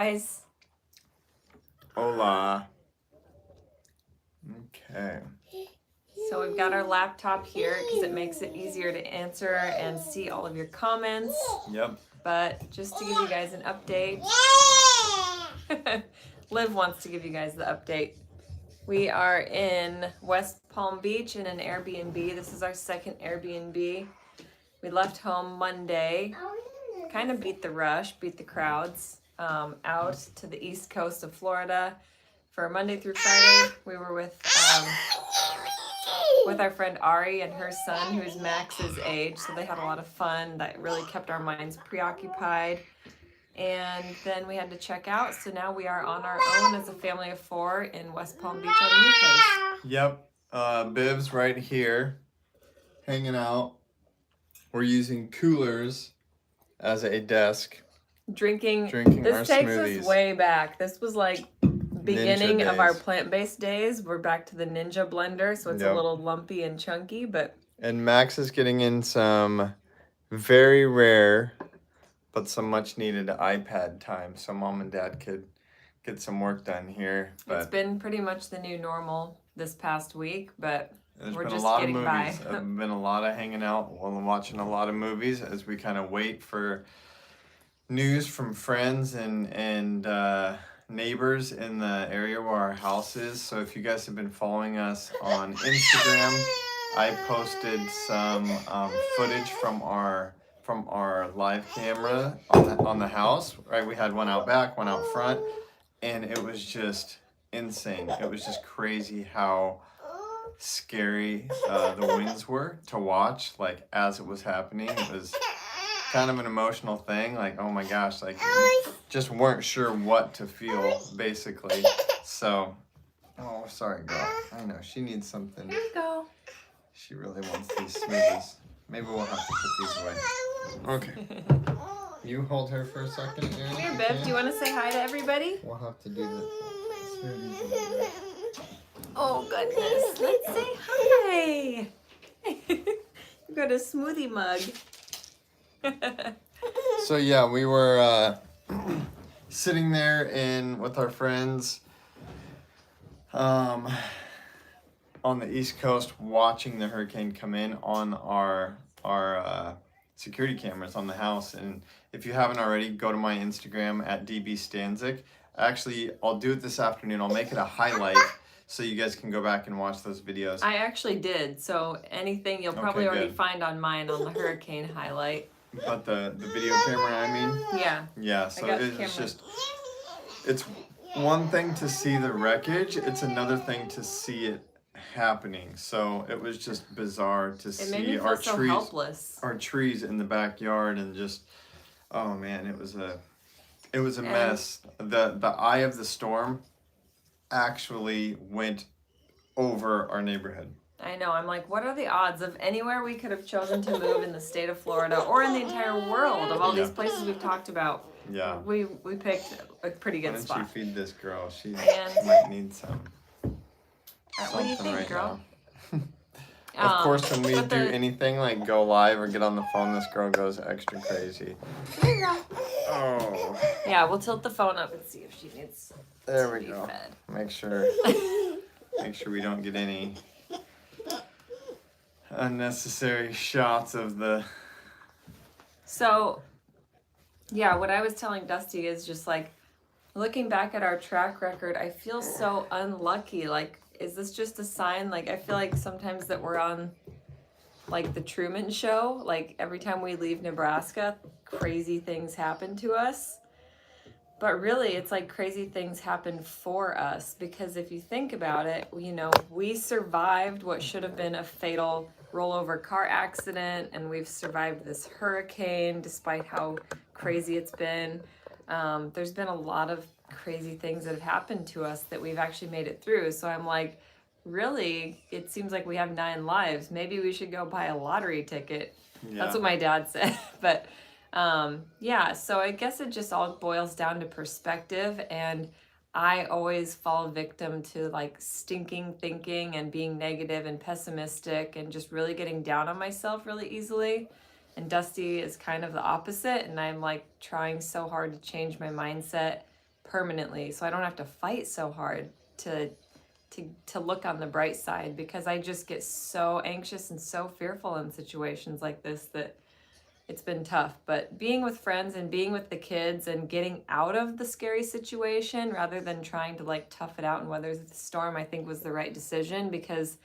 Guys. Hola. Okay. So we've got our laptop here because it makes it easier to answer and see all of your comments. Yep. But just to give you guys an update, Liv wants to give you guys the update. We are in West Palm Beach in an Airbnb. This is our second Airbnb. We left home Monday, kind of beat the rush, beat the crowds, out to the east coast of Florida for Monday through Friday. We were with our friend Ari and her son, who is Max's age, so they had a lot of fun. That really kept our minds preoccupied. And then we had to check out, so now we are on our own as a family of 4 in West Palm Beach at a new place. Yep. Biv's right here, hanging out. We're using coolers as a desk. Drinking our this takes smoothies. us way back. This was like beginning of our days. plant-based days. We're back to the Ninja blender, so it's a little lumpy and chunky, but And Max is getting in some very rare but some much needed iPad time, so mom and dad could get some work done here. But it's been pretty much the new normal this past week, but we're been just a lot getting of movies. by. Been a lot of hanging out while watching a lot of movies as we kind of wait for news from friends and neighbors in the area where our house is. So if you guys have been following us on Instagram, I posted some footage from our live camera on the house. Right, we had one out back, one out front, and it was just insane. It was just crazy how scary the winds were to watch. Like as it was happening, it was kind of an emotional thing. Like, oh my gosh, like just weren't sure what to feel basically. So, oh sorry, girl. I know she needs something. Here you go. She really wants these smoothies. Maybe we'll have to put these away. Okay. You hold her for a second, Erin. Here, Bev, do you want to say hi to everybody? We'll have to do the smoothies. Oh, goodness. Let's say hi. You got a smoothie mug. So, yeah, we were sitting there with our friends on the East Coast watching the hurricane come in on our security cameras on the house. And if you haven't already, go to my Instagram at dbstanzik. Actually, I'll do it this afternoon. I'll make it a highlight so you guys can go back and watch those videos. I actually did, so anything you'll probably already find on mine on the hurricane highlight. But the video camera, I mean? Yeah. Yeah, so it's just, it's one thing to see the wreckage, it's another thing to see it happening. So it was just bizarre to see our trees, helpless. Our trees in the backyard, and just, oh man, it was a mess. The eye of the storm actually went over our neighborhood. I know. I'm like, what are the odds of anywhere we could have chosen to move in the state of Florida or in the entire world of all these places we've talked about? Yeah. We picked a pretty good spot. Why don't you feed this girl? She might need some. What do you think, girl? Of course, when we do anything like go live or get on the phone, this girl goes extra crazy. Oh. Yeah, we'll tilt the phone up and see if she needs to be fed. Make sure we don't get any unnecessary shots of the. So, yeah, what I was telling Dusty is just like, looking back at our track record, I feel so unlucky. Like, is this just a sign? Like, I feel like sometimes that we're on, like, the Truman Show. Like, every time we leave Nebraska, crazy things happen to us. But really, it's like crazy things happen for us. Because if you think about it, you know, we survived what should have been a fatal rollover car accident. And we've survived this hurricane, despite how crazy it's been. There's been a lot of crazy things that have happened to us that we've actually made it through. So I'm like, really, it seems like we have 9 lives. Maybe we should go buy a lottery ticket. Yeah. That's what my dad said. But yeah, so I guess it just all boils down to perspective. And I always fall victim to like stinking thinking and being negative and pessimistic and just really getting down on myself really easily. And Dusty is kind of the opposite, and I'm like trying so hard to change my mindset permanently, so I don't have to fight so hard to look on the bright side, because I just get so anxious and so fearful in situations like this that it's been tough. But being with friends and being with the kids and getting out of the scary situation rather than trying to like tough it out and weather the storm, I think was the right decision, because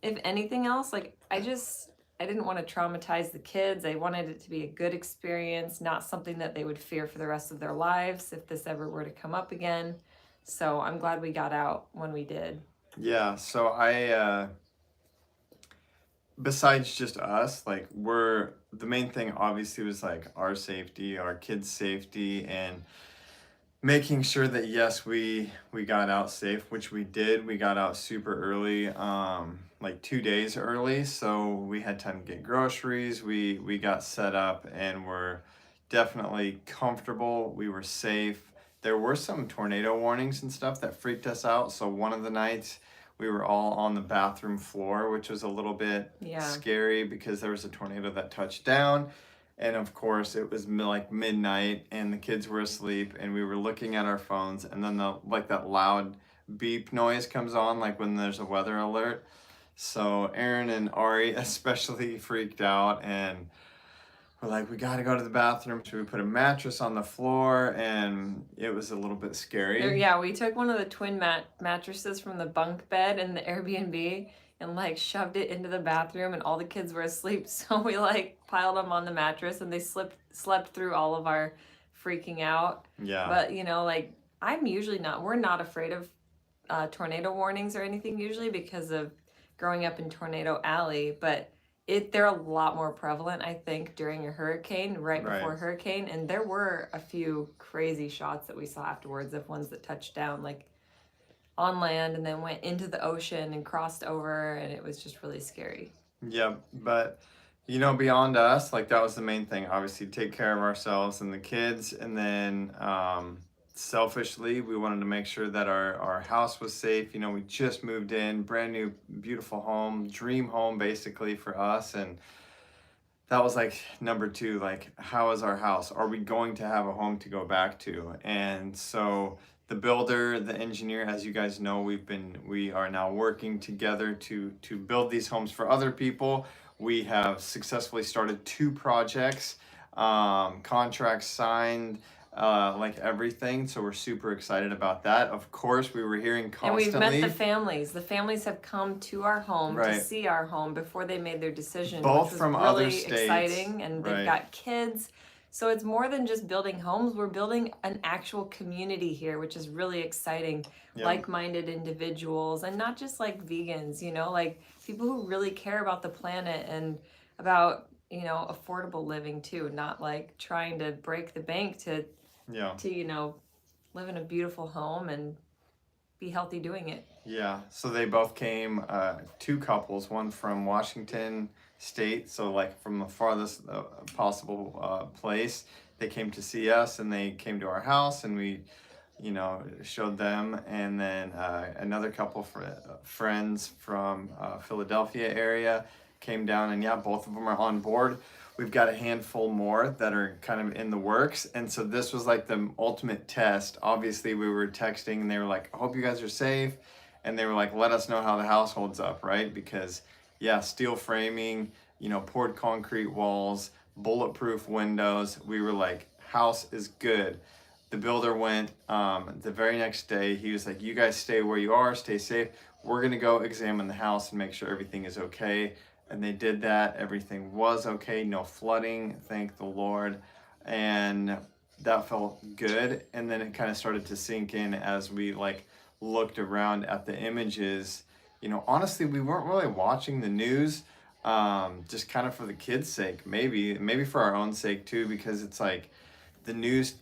if anything else, like I didn't want to traumatize the kids. I wanted it to be a good experience, not something that they would fear for the rest of their lives if this ever were to come up again. So I'm glad we got out when we did. Yeah, so I besides just us, like we're the main thing obviously was like our safety, our kids' safety, and making sure that yes, we got out safe, which we did. We got out super early, like 2 days early, so we had time to get groceries. We got set up and we're definitely comfortable. We were safe. There were some tornado warnings and stuff that freaked us out. So one of the nights we were all on the bathroom floor, which was a little bit scary because there was a tornado that touched down. And of course, it was like midnight, and the kids were asleep, and we were looking at our phones, and then that loud beep noise comes on, like when there's a weather alert. So Aaron and Ari especially freaked out, and we're like, we got to go to the bathroom. So we put a mattress on the floor, and it was a little bit scary. Yeah, we took one of the twin mattresses from the bunk bed in the Airbnb and like shoved it into the bathroom, and all the kids were asleep. So we like piled them on the mattress, and they slept through all of our freaking out. Yeah. But you know, like we're not afraid of tornado warnings or anything usually because of growing up in Tornado Alley, but they're a lot more prevalent, I think, during a hurricane, right before a hurricane. And there were a few crazy shots that we saw afterwards of ones that touched down like on land and then went into the ocean and crossed over, and it was just really scary. Yep, but you know, beyond us, like that was the main thing. Obviously, take care of ourselves and the kids, and then selfishly, we wanted to make sure that our house was safe. You know, we just moved in, brand new, beautiful home, dream home, basically for us, and that was like number two. Like, how is our house? Are we going to have a home to go back to? And so the builder, the engineer, as you guys know, we are now working together to build these homes for other people. We have successfully started 2 projects, contracts signed, like everything. So we're super excited about that. Of course, we were hearing constantly. And we've met the families. The families have come to our home to see our home before they made their decision. Both which was from really other states. Exciting, and they've got kids. So it's more than just building homes. We're building an actual community here, which is really exciting. Yep. Like-minded individuals, and not just like vegans, you know, like people who really care about the planet and about, you know, affordable living too, not like trying to break the bank to you know, live in a beautiful home and be healthy doing it. Yeah, so they both came, 2 couples, one from Washington State, so like from the farthest possible place. They came to see us, and they came to our house, and we, you know, showed them. And then another couple friends from Philadelphia area came down, and yeah, both of them are on board. We've got a handful more that are kind of in the works. And so this was like the ultimate test. Obviously, we were texting, and they were like, I hope you guys are safe. And they were like, let us know how the house holds up, right? Because, yeah, steel framing, you know, poured concrete walls, bulletproof windows. We were like, house is good. The builder went the very next day. He was like, you guys stay where you are, stay safe. We're going to go examine the house and make sure everything is okay. And they did that. Everything was okay. No flooding, thank the Lord. And that felt good. And then it kind of started to sink in as we like looked around at the images. You know, honestly, we weren't really watching the news, just kind of for the kids' sake, maybe for our own sake too, because it's like the news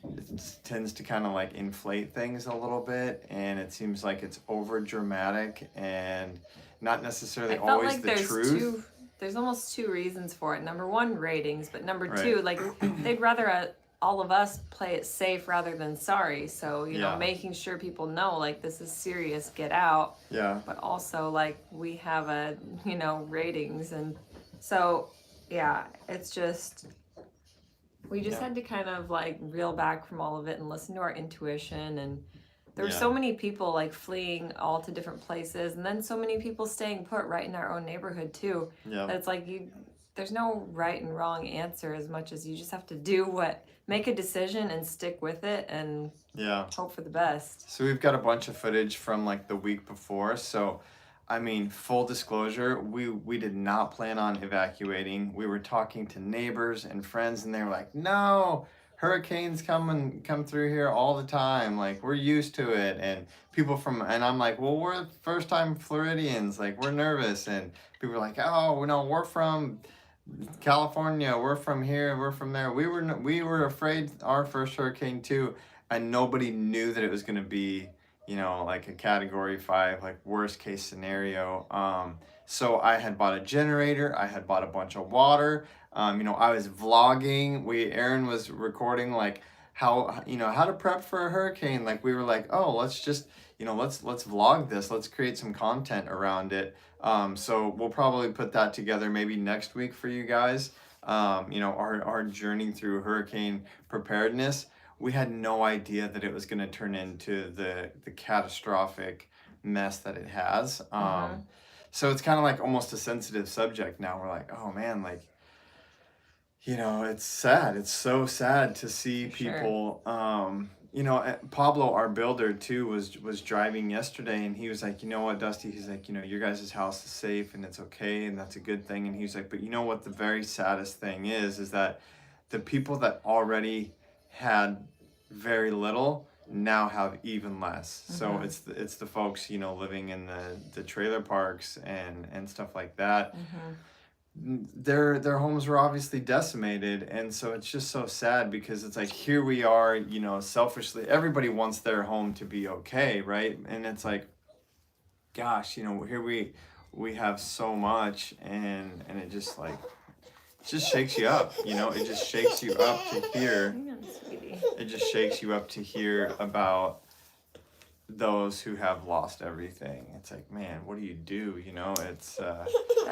tends to kind of like inflate things a little bit, and it seems like it's over dramatic and not necessarily always like the truth. There's almost 2 reasons for it. Number 1, ratings, but number 2, like they'd rather all of us play it safe rather than sorry. So, you know, making sure people know like this is serious, get out. Yeah. But also like we have a, you know, ratings, and so yeah, it's just We just Yeah. had to kind of like reel back from all of it and listen to our intuition. And there were Yeah. so many people like fleeing all to different places, and then so many people staying put right in our own neighborhood too. Yeah. That it's like there's no right and wrong answer as much as you just have to make a decision and stick with it and Yeah. hope for the best. So we've got a bunch of footage from like the week before. So, I mean, full disclosure, we did not plan on evacuating. We were talking to neighbors and friends, and they were like, "No, hurricanes come through here all the time. Like we're used to it." And and I'm like, "Well, we're first time Floridians. Like we're nervous." And people were like, "Oh, no, we're from California. We're from here. We're from there. We were afraid our first hurricane too." And nobody knew that it was going to be, like a category 5, like worst case scenario. So I had bought a generator, I had bought a bunch of water. I was vlogging. Erin was recording like how to prep for a hurricane. Like we were like, oh, let's just, let's vlog this. Let's create some content around it. So we'll probably put that together maybe next week for you guys. Our journey through hurricane preparedness. We had no idea that it was going to turn into the catastrophic mess that it has. So it's kind of like almost a sensitive subject now. We're like, oh man, like, it's sad. It's so sad to see people. Pablo, our builder too, was driving yesterday, and he was like, you know what, Dusty? He's like, your guys' house is safe and it's okay, and that's a good thing. And he's like, but you know what? The very saddest thing is that the people that already had very little now have even less. So it's the folks living in the trailer parks and stuff like that. Their homes were obviously decimated, and so it's just so sad because it's like here we are, selfishly everybody wants their home to be okay, right? And it's like, gosh, here we have so much, and it just like just shakes you up, it just shakes you up to hear. It just shakes you up to hear about those who have lost everything. It's like, man, what do? It's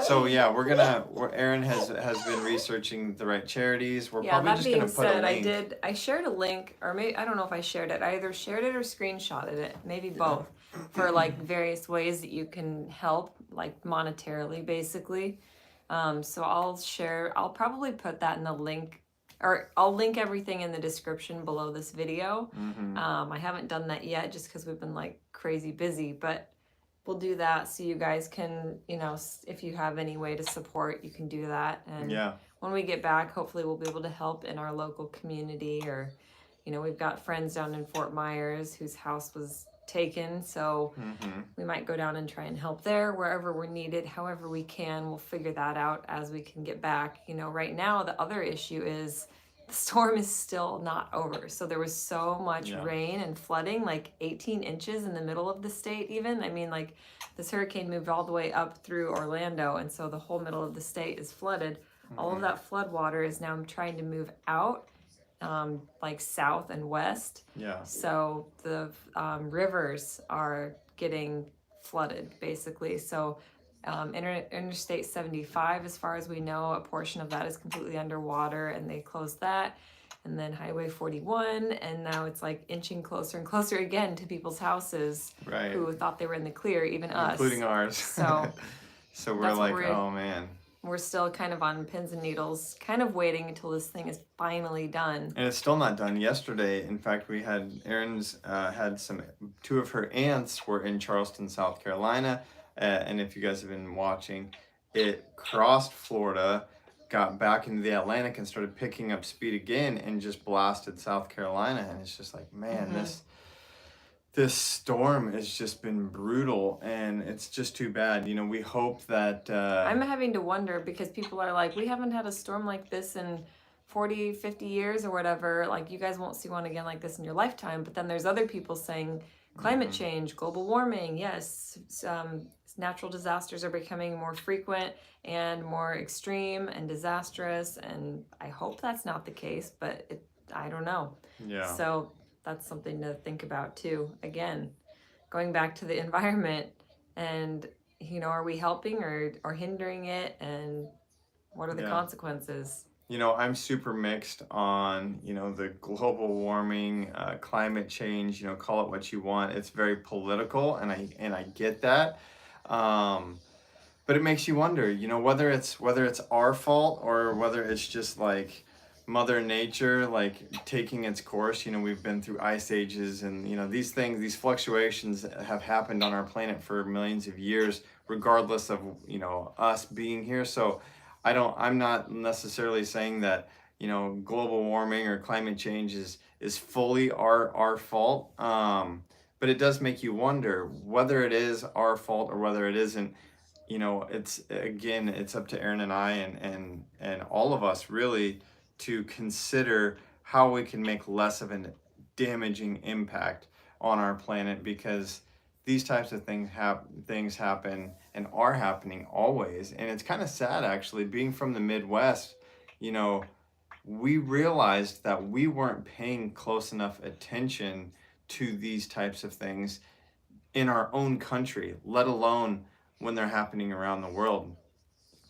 so yeah, Erin has been researching the right charities. We're probably just gonna put a link. I shared a link, or maybe I don't know if I shared it. I either shared it or screenshotted it, maybe both, for like various ways that you can help, like monetarily, basically. So I'll probably put that in the link, or I'll link everything in the description below this video. I haven't done that yet just because we've been like crazy busy, but we'll do that so you guys can, if you have any way to support, you can do that. And when we get back, hopefully we'll be able to help in our local community, or, we've got friends down in Fort Myers whose house was taken, so we might go down and try and help there wherever we're needed, however we can. We'll figure that out as we can get back. Right now the other issue is the storm is still not over. So there was so much rain and flooding, like 18 inches in the middle of the state even. I mean, like this hurricane moved all the way up through Orlando, and so the whole middle of the state is flooded. All of that flood water is now trying to move out, like south and west. So the rivers are getting flooded, basically. So Interstate 75, as far as we know, a portion of that is completely underwater, and they closed that. And then Highway 41, and now it's like inching closer and closer again to people's houses, who thought they were in the clear, even us. Including ours. So, so we're like, oh man. We're still kind of on pins and needles, kind of waiting until this thing is finally done. And it's still not done. Yesterday, in fact, we had Erin's two of her aunts were in Charleston, South Carolina. And if you guys have been watching, it crossed Florida, got back into the Atlantic, and started picking up speed again, and just blasted South Carolina. And it's just like, man, this storm has just been brutal, and it's just too bad. We hope that I'm having to wonder, because people are like, we haven't had a storm like this in 40, 50 years or whatever. Like, you guys won't see one again like this in your lifetime. But then there's other people saying climate change, global warming, yes, natural disasters are becoming more frequent and more extreme and disastrous, and I hope that's not the case, but I don't know. So that's something to think about too. Again, going back to the environment, and are we helping or hindering it, and what are the consequences? I'm super mixed on, the global warming, climate change, call it what you want. It's very political, and I get that. Um, but it makes you wonder, whether it's our fault or whether it's just like Mother Nature like taking its course. We've been through ice ages, and these fluctuations have happened on our planet for millions of years, regardless of us being here. So I'm not necessarily saying that global warming or climate change is fully our fault. But it does make you wonder whether it is our fault or whether it isn't. It's up to Aaron and I, and all of us really, to consider how we can make less of a damaging impact on our planet, because these types of things happen and are happening always. And it's kind of sad, actually, being from the Midwest. you know we realized that we weren't paying close enough attention to these types of things in our own country, let alone when they're happening around the world.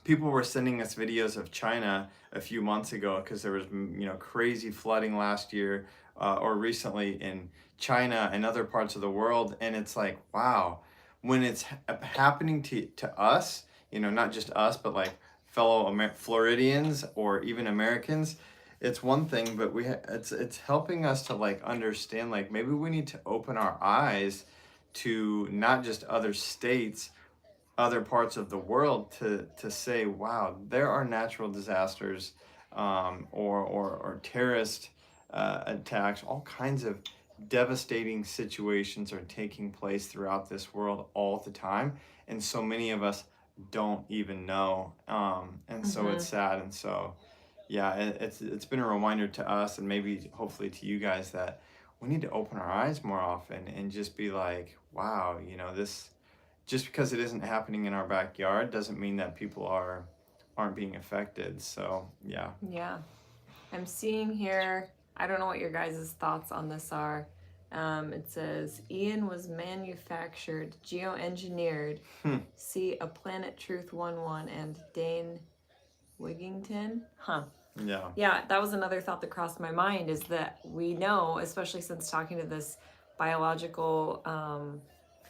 People were sending us videos of China a few months ago because there was crazy flooding last year, or recently in China and other parts of the world, and it's like, wow, when it's happening to us, not just us, but like fellow Floridians or even Americans. It's one thing, but it's helping us to like understand, like, maybe we need to open our eyes to not just other states, other parts of the world, to say, wow, there are natural disasters, or terrorist attacks. All kinds of devastating situations are taking place throughout this world all the time, and so many of us don't even know. And so Mm-hmm. it's sad. And so, yeah, it's been a reminder to us, and maybe hopefully to you guys, that we need to open our eyes more often and just be like, wow, this, just because it isn't happening in our backyard doesn't mean that people aren't being affected. So yeah. Yeah. I'm seeing here, I don't know what your guys' thoughts on this are. It says Ian was manufactured, geoengineered. Hmm. See a Planet Truth 1-1 and Dane Wigington. Huh. Yeah. Yeah, that was another thought that crossed my mind, is that we know, especially since talking to this biological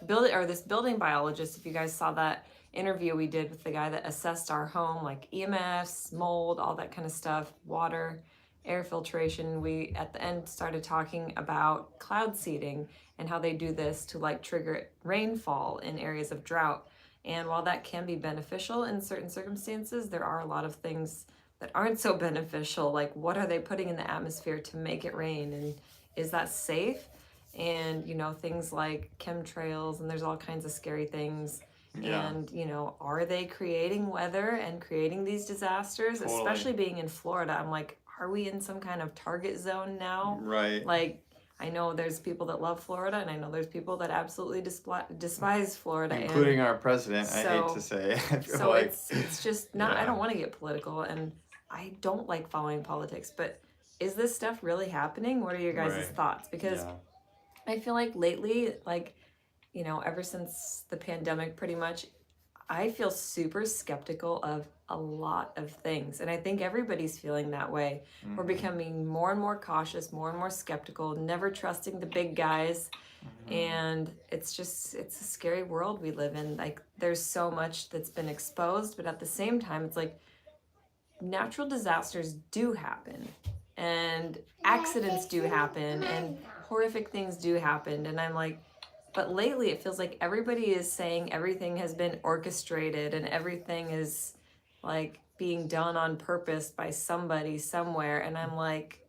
this building biologist, if you guys saw that interview we did with the guy that assessed our home, like EMFs, mold, all that kind of stuff, water, air filtration. We at the end started talking about cloud seeding and how they do this to like trigger rainfall in areas of drought. And while that can be beneficial in certain circumstances, there are a lot of things that aren't so beneficial. Like, what are they putting in the atmosphere to make it rain, and is that safe? And things like chemtrails, and there's all kinds of scary things. Yeah. And are they creating weather and creating these disasters? Totally. Especially being in Florida, I'm like, are we in some kind of target zone now? Right. Like, I know there's people that love Florida, and I know there's people that absolutely despise Florida, Including our president, I hate so- to say. I feel so like, it's just not. Yeah. I don't want to get political, and I don't like following politics, but is this stuff really happening? What are your guys' Right. thoughts? Because Yeah. I feel like lately, like, ever since the pandemic, pretty much, I feel super skeptical of a lot of things. And I think everybody's feeling that way. We're Mhm. becoming more and more cautious, more and more skeptical, never trusting the big guys. Mhm. And it's a scary world we live in. Like, there's so much that's been exposed, but at the same time, it's like natural disasters do happen, and accidents do happen, and horrific things do happen. And I'm like, but lately it feels like everybody is saying everything has been orchestrated and everything is like being done on purpose by somebody somewhere. And I'm like,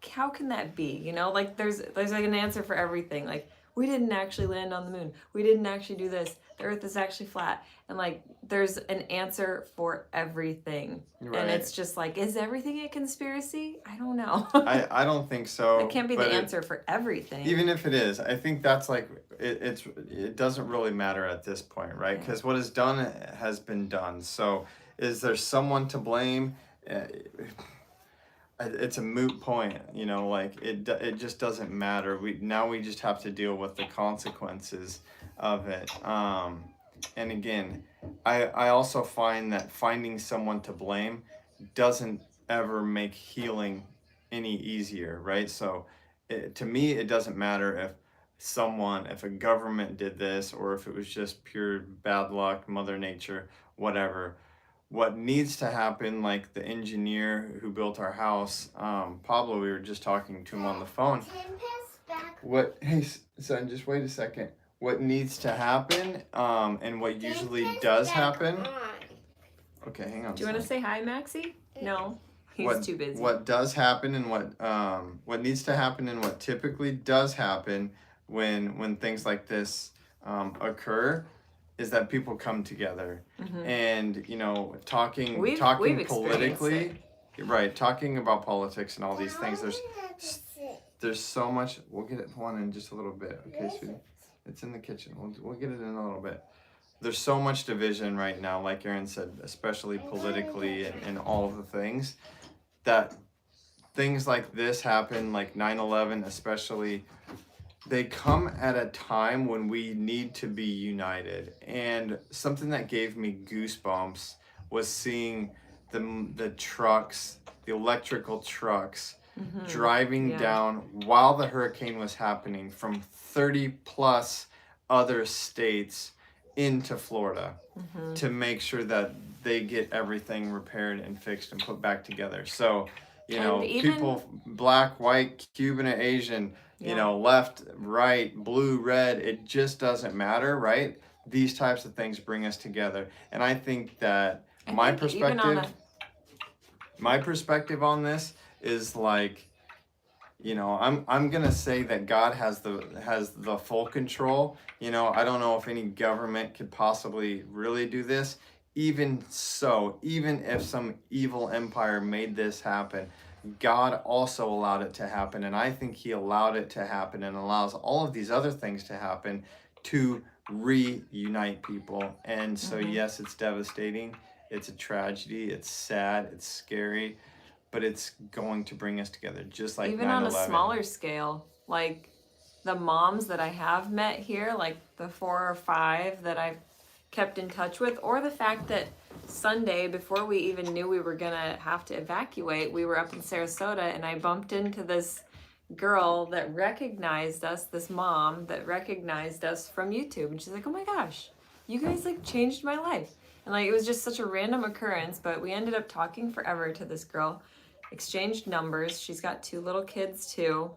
how can that be? Like, there's like an answer for everything. Like, we didn't actually land on the moon. We didn't actually do this. The earth is actually flat. And like, there's an answer for everything. Right. And it's just like, is everything a conspiracy? I don't know. I don't think so. It can't be but the answer for everything. Even if it is, I think that's like, it doesn't really matter at this point, right? Yeah. Because what is done has been done. So is there someone to blame? It's a moot point, like it just doesn't matter. We just have to deal with the consequences of it. And again, I also find that finding someone to blame doesn't ever make healing any easier, right? So to me, it doesn't matter if a government did this or if it was just pure bad luck, Mother Nature, whatever. What needs to happen, like the engineer who built our house, Pablo, we were just talking to him on the phone. What, hey, son, just wait a second. What needs to happen, and what usually does happen. Okay, hang on. Do you want to say hi, Maxie? No, he's too busy. What does happen and what needs to happen and what typically does happen when things like this occur is that people come together and talking We've politically, right? Talking about politics and all these things. There's so much. We'll get one in just a little bit. Okay, sweetie. It's in the kitchen. We'll get it in a little bit. There's so much division right now, like Erin said, especially politically and all of the things, that things like this happen, like 9/11 especially, they come at a time when we need to be united. And something that gave me goosebumps was seeing the trucks, the electrical trucks, driving down while the hurricane was happening from 30 plus other states into Florida to make sure that they get everything repaired and fixed and put back together. So, people, black, white, Cuban, Asian, left, right, blue, red, it just doesn't matter, right? These types of things bring us together. And I think that my perspective on this is like, I'm gonna say that God has the full control. I don't know if any government could possibly really do this. Even so, even if some evil empire made this happen, God also allowed it to happen, and I think He allowed it to happen and allows all of these other things to happen to reunite people. And so, yes, it's devastating. It's a tragedy. It's sad. It's scary. But it's going to bring us together, just like even 9/11. On a smaller scale, like the moms that I have met here, like the 4 or 5 that I've kept in touch with, or the fact that Sunday, before we even knew we were gonna have to evacuate, we were up in Sarasota and I bumped into this girl that recognized us, this mom that recognized us from YouTube, and she's like, oh my gosh, you guys like changed my life. And like it was just such a random occurrence, but we ended up talking forever to this girl, exchanged numbers. She's got 2 little kids too,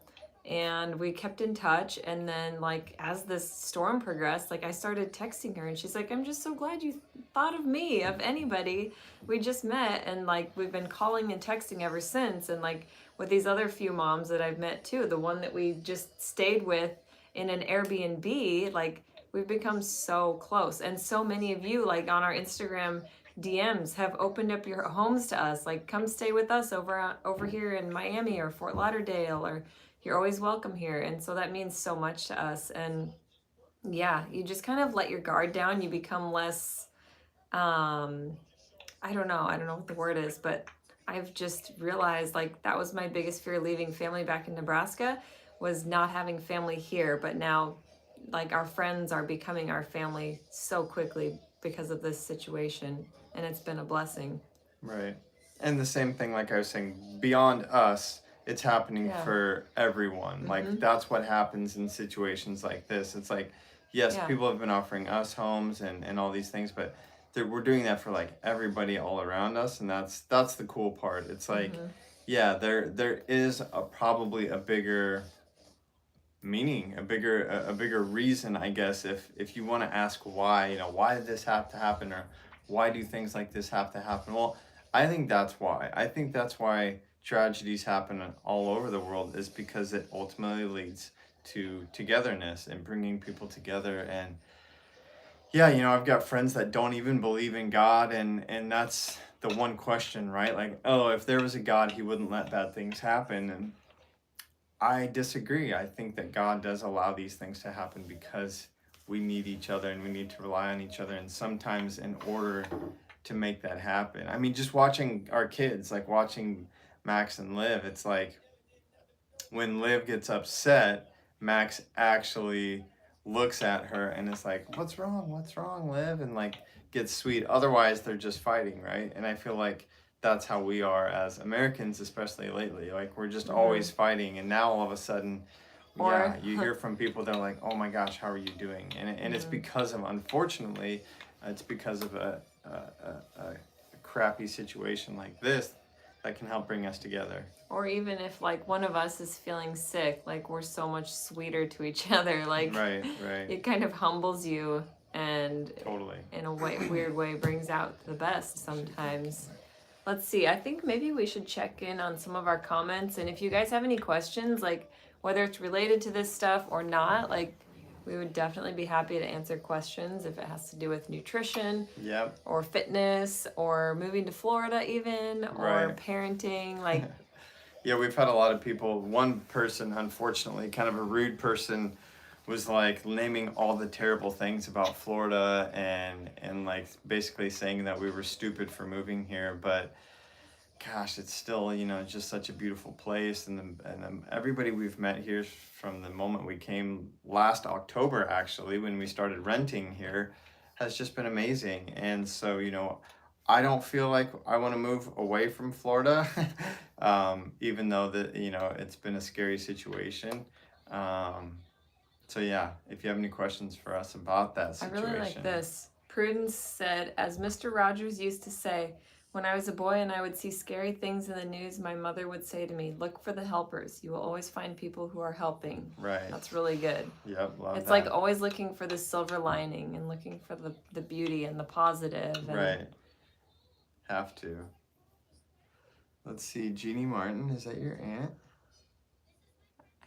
and we kept in touch. And then like as this storm progressed, like I started texting her and she's like, I'm just so glad you thought of me, of anybody. We just met and like we've been calling and texting ever since. And like with these other few moms that I've met too, the one that we just stayed with in an Airbnb, like we've become so close. And so many of you, like on our Instagram DMs, have opened up your homes to us. Like, come stay with us over here in Miami or Fort Lauderdale, or you're always welcome here. And so that means so much to us. And yeah, you just kind of let your guard down. You become less, I don't know what the word is, but I've just realized like that was my biggest fear leaving family back in Nebraska, was not having family here. But now like our friends are becoming our family so quickly because of this situation, and it's been a blessing. Right. And the same thing, like I was saying, beyond us, it's happening for everyone. Like that's what happens in situations like this. It's like, yes, people have been offering us homes and all these things, but we're doing that for like everybody all around us, and that's the cool part. It's like, there is probably a bigger meaning, a bigger reason, I guess, if you want to ask why, why did this have to happen, or why do things like this have to happen? Well, I think that's why. I think that's why tragedies happen all over the world, is because it ultimately leads to togetherness and bringing people together. And I've got friends that don't even believe in God, and that's the one question, right? Like, oh, if there was a God, He wouldn't let bad things happen. And I disagree. I think that God does allow these things to happen because we need each other and we need to rely on each other. And sometimes in order to make that happen, I mean, just watching our kids, like watching Max and Liv, it's like when Liv gets upset, Max actually looks at her and is like, what's wrong, Liv? And like gets sweet. Otherwise, they're just fighting, right? And I feel like that's how we are as Americans, especially lately. Like, we're just always fighting, and now all of a sudden, you hear from people that are like, oh my gosh, how are you doing? And it's because of, unfortunately, it's because of a crappy situation like this that can help bring us together. Or even if like one of us is feeling sick, like we're so much sweeter to each other. Like Right. it kind of humbles you and Totally. in a weird way brings out the best sometimes. Let's see. I think maybe we should check in on some of our comments, and if you guys have any questions, like whether it's related to this stuff or not, like we would definitely be happy to answer questions if it has to do with nutrition, Yep. or fitness, or moving to Florida even, or parenting, like yeah, we've had a lot of people. One person, unfortunately, kind of a rude person, was like naming all the terrible things about Florida and like basically saying that we were stupid for moving here. But gosh, it's still, just such a beautiful place, and everybody we've met here from the moment we came last October, actually, when we started renting here, has just been amazing. And so, I don't feel like I want to move away from Florida, even though it's been a scary situation. So yeah, if you have any questions for us about that situation. I really like this. Prudence said, as Mr. Rogers used to say, when I was a boy and I would see scary things in the news, my mother would say to me, look for the helpers. You will always find people who are helping. Right. That's really good. Yep, love it's that. like always looking for the silver lining and looking for the beauty and the positive. And right. Have to. Let's see, Jeannie Martin, is that your aunt?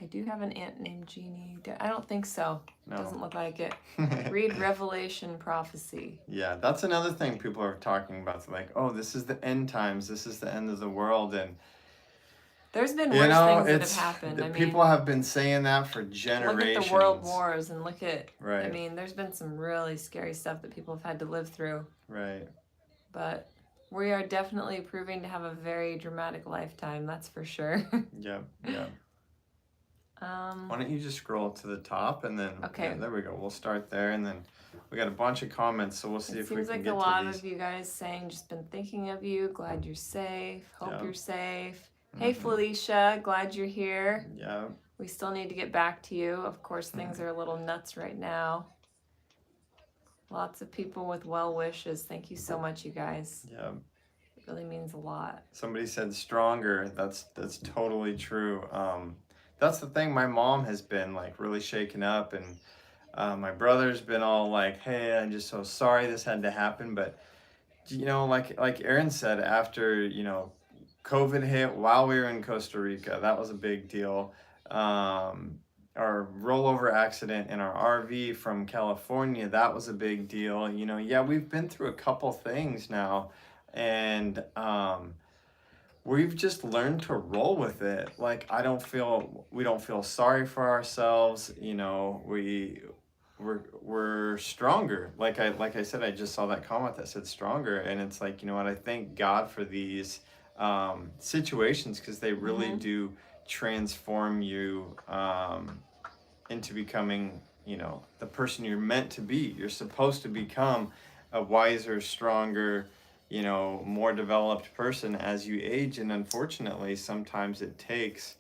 I do have an aunt named Jeannie. I don't think so. No. Doesn't look like it. Read Revelation Prophecy. Yeah, that's another thing people are talking about. It's like, oh, this is the end times. This is the end of the world. And there's been worse things that have happened. People have been saying that for generations. Look at the world wars and look at, right. I mean, there's been some really scary stuff that people have had to live through. Right. But we are definitely proving to have a very dramatic lifetime, that's for sure. Yep. Why don't you just scroll to the top and then, okay. Yeah, there we go. We'll start there, and then we got a bunch of comments, so we'll see if we can get to these. Seems like a lot of you guys saying, just been thinking of you, glad you're safe, hope you're safe. Hey Felicia, glad you're here. Yeah. We still need to get back to you. Of course, things are a little nuts right now. Lots of people with well wishes. Thank you so much, you guys. Yeah. It really means a lot. Somebody said stronger. That's totally true. That's the thing. My mom has been like really shaken up, and my brother's been all like, "Hey, I'm just so sorry this had to happen." But like Erin said, after COVID hit while we were in Costa Rica, that was a big deal. Our rollover accident in our RV from California, that was a big deal. Yeah, we've been through a couple things now, and we've just learned to roll with it. Like, we don't feel sorry for ourselves. We're stronger. Like I said, I just saw that comment that said stronger, and it's like, what, I thank God for these situations, because they really do transform you into becoming, the person you're meant to be. You're supposed to become a wiser, stronger, more developed person as you age, and unfortunately sometimes it takes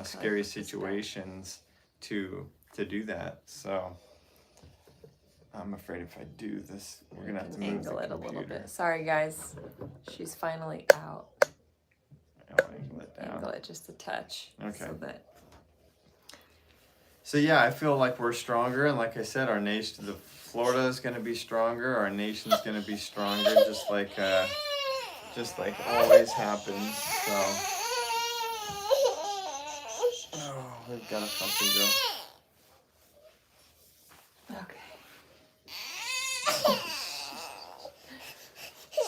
scary situations to do that. So I'm afraid if I do this, we're gonna have to move the angle it computer. a little bit. Sorry guys, she's finally out. I'll angle it down. Angle it just a touch. Okay. So yeah, I feel like we're stronger, and like I said, our nation, Florida is going to be stronger. Our nation's going to be stronger, just like always happens. So, we've got a puppy girl. Okay.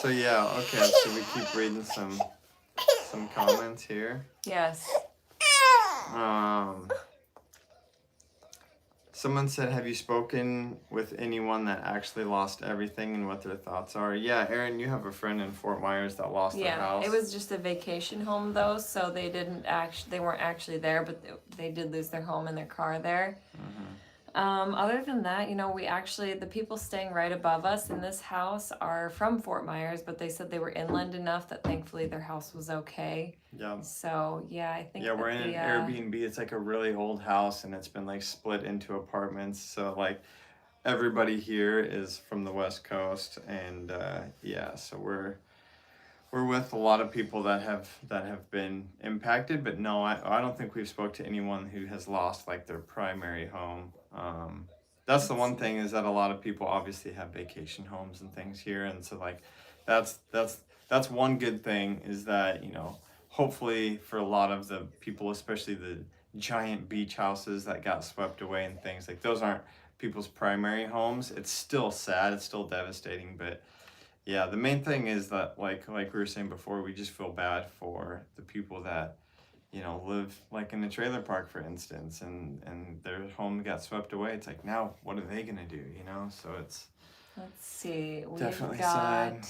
So yeah, okay. So we keep reading some comments here. Yes. Someone said, have you spoken with anyone that actually lost everything and what their thoughts are? Yeah, Erin, you have a friend in Fort Myers that lost their house. Yeah, it was just a vacation home though, so they weren't actually there, but they did lose their home and their car there. Other than that, we actually, the people staying right above us in this house are from Fort Myers, but they said they were inland enough that thankfully their house was okay. Yeah. So, yeah, I think Yeah, we're that in an Airbnb. It's like a really old house and it's been like split into apartments. So like everybody here is from the West Coast, and yeah, so we're with a lot of people that have been impacted, but no, I don't think we've spoke to anyone who has lost like their primary home. That's the one thing, is that a lot of people obviously have vacation homes and things here, and so like that's one good thing, is that hopefully for a lot of the people, especially the giant beach houses that got swept away and things like, those aren't people's primary homes. It's still sad, it's still devastating, but yeah, the main thing is that like we were saying before, we just feel bad for the people that live like in a trailer park, for instance, and their home got swept away. It's like, now what are they gonna do? So it's let's see, we've definitely got, sad.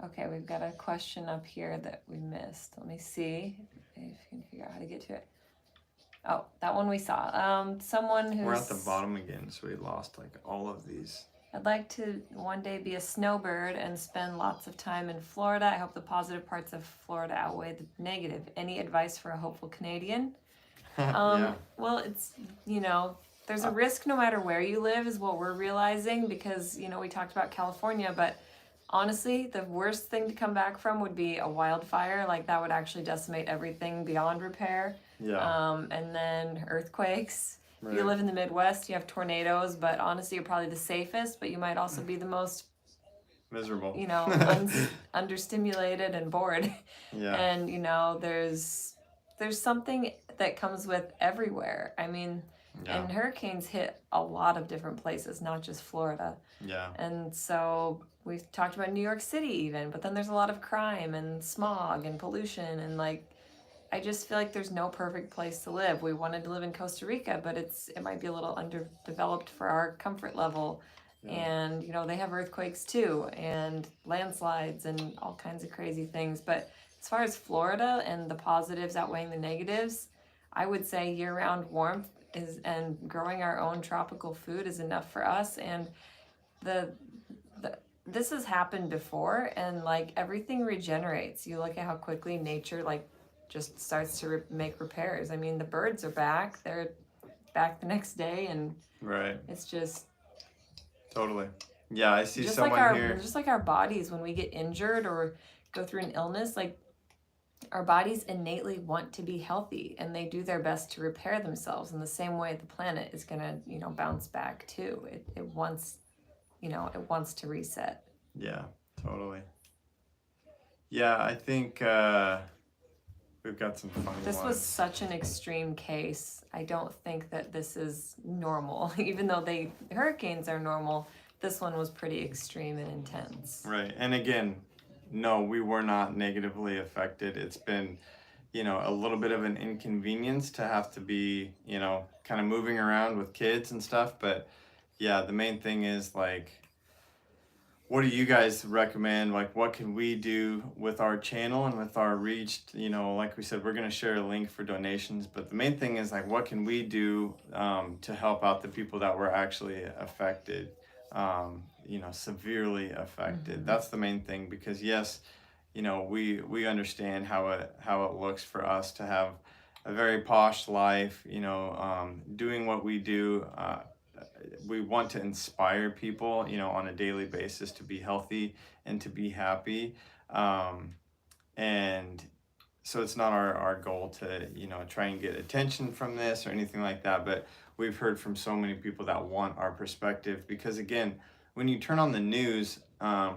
okay, we've got a question up here that we missed. Let me see if you can figure out how to get to it. Oh, that one we saw. Someone who's... We're at the bottom again, so we lost like all of these. I'd like to one day be a snowbird and spend lots of time in Florida. I hope the positive parts of Florida outweigh the negative. Any advice for a hopeful Canadian? Yeah. Well, it's, there's a risk no matter where you live, is what we're realizing, because, we talked about California, but honestly, the worst thing to come back from would be a wildfire. Like, that would actually decimate everything beyond repair. Yeah. And then earthquakes. If you Right. live in the Midwest, you have tornadoes, but honestly, you're probably the safest, but you might also be the most, Miserable. understimulated and bored. Yeah. And, there's something that comes with everywhere. I mean, Yeah. and hurricanes hit a lot of different places, not just Florida. Yeah. And so we've talked about New York City even, but then there's a lot of crime and smog and pollution, and like, I just feel like there's no perfect place to live. We wanted to live in Costa Rica, but it might be a little underdeveloped for our comfort level. Yeah. And they have earthquakes too, and landslides and all kinds of crazy things. But as far as Florida and the positives outweighing the negatives, I would say year-round warmth and growing our own tropical food is enough for us. And this has happened before, and like, everything regenerates. You look at how quickly nature like just starts to make repairs. I mean, the birds are back. They're back the next day, and Right. it's just Totally. Yeah, I see just someone like our here. just like our bodies, when we get injured or go through an illness, like, our bodies innately want to be healthy, and they do their best to repair themselves. In the same way, the planet is gonna bounce back too. It wants to reset. Yeah, totally. Yeah, I think we've got some funny This ones. was such an extreme case. I don't think that this is normal. Even though hurricanes are normal, this one was pretty extreme and intense. Right. And again, no, we were not negatively affected. It's been, a little bit of an inconvenience to have to be, kind of moving around with kids and stuff. But yeah, the main thing is like, what do you guys recommend? Like, what can we do with our channel and with our reach? Like we said, we're going to share a link for donations, but the main thing is like, what can we do to help out the people that were actually affected, severely affected? Mm-hmm. That's the main thing, because yes, we understand how it looks for us to have a very posh life, doing what we do. We want to inspire people, on a daily basis to be healthy and to be happy. And so it's not our goal to, try and get attention from this or anything like that. But we've heard from so many people that want our perspective, because again, when you turn on the news,